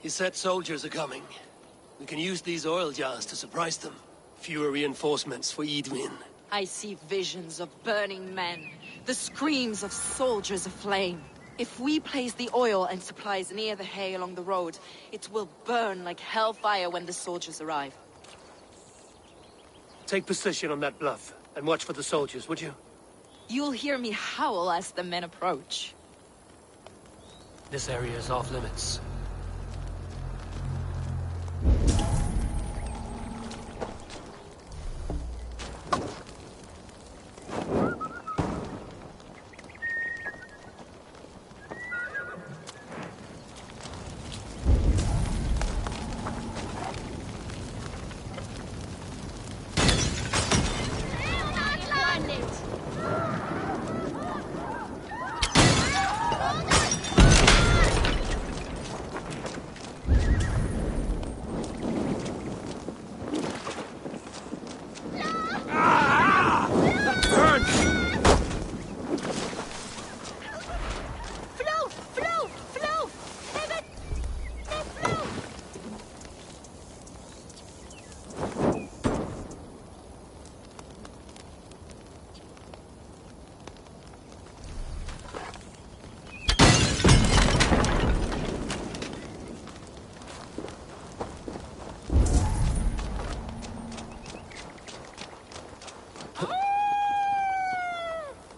He said soldiers are coming. We can use these oil jars to surprise them. Fewer reinforcements for Edwin. I see visions of burning men, the screams of soldiers aflame. If we place the oil and supplies near the hay along the road, it will burn like hellfire when the soldiers arrive. Take position on that bluff, and watch for the soldiers, would you? You'll hear me howl as the men approach. This area is off limits.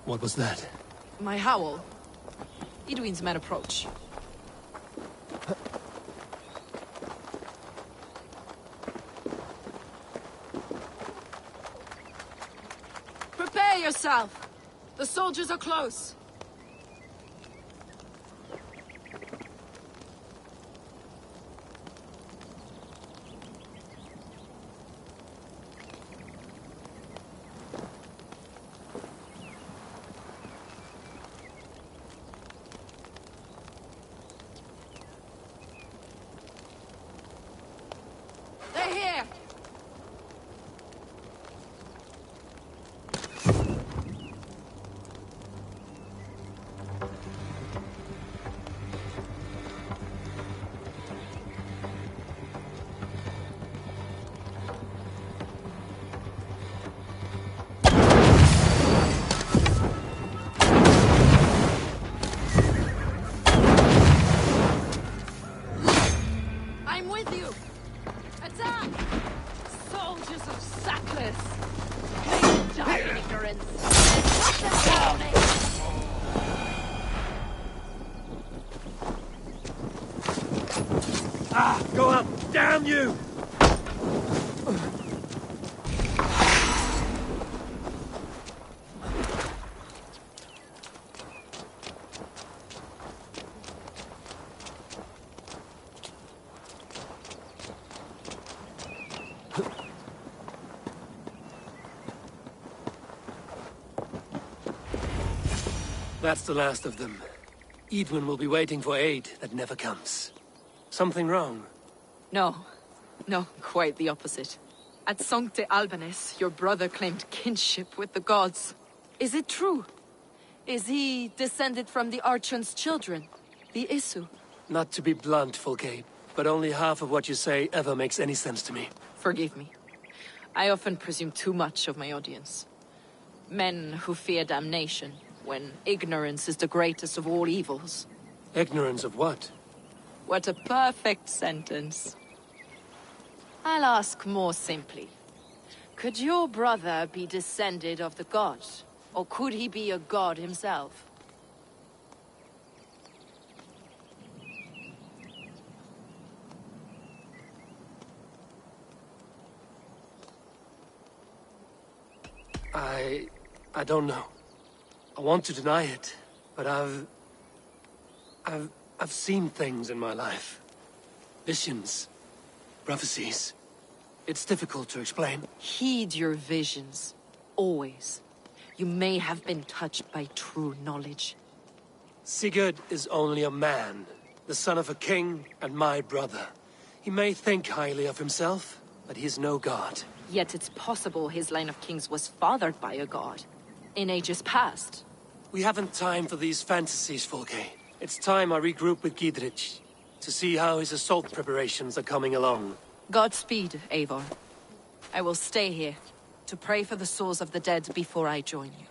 What was that? My howl. Edwin's men approach. Prepare yourself! The soldiers are close! They're here! I'm with you! Attack! Soldiers of Sackless! They die in ignorance! Cut them down, eh? Ah! Go up! Damn you! That's the last of them. Edwin will be waiting for aid that never comes. Something wrong? No. No, quite the opposite. At Sancte Albanus, your brother claimed kinship with the gods. Is it true? Is he descended from the Archon's children, the Isu? Not to be blunt, Fulke, but only half of what you say ever makes any sense to me. Forgive me. I often presume too much of my audience. Men who fear damnation, when ignorance is the greatest of all evils. Ignorance of what? What a perfect sentence. I'll ask more simply. Could your brother be descended of the gods? Or could he be a god himself? I don't know. I want to deny it, but I've seen things in my life. Visions, prophecies. It's difficult to explain. Heed your visions. Always. You may have been touched by true knowledge. Sigurd is only a man, the son of a king and my brother. He may think highly of himself, but he is no god. Yet it's possible his line of kings was fathered by a god. In ages past. We haven't time for these fantasies, Folke. It's time I regroup with Gidrich, to see how his assault preparations are coming along. Godspeed, Eivor. I will stay here, to pray for the souls of the dead before I join you.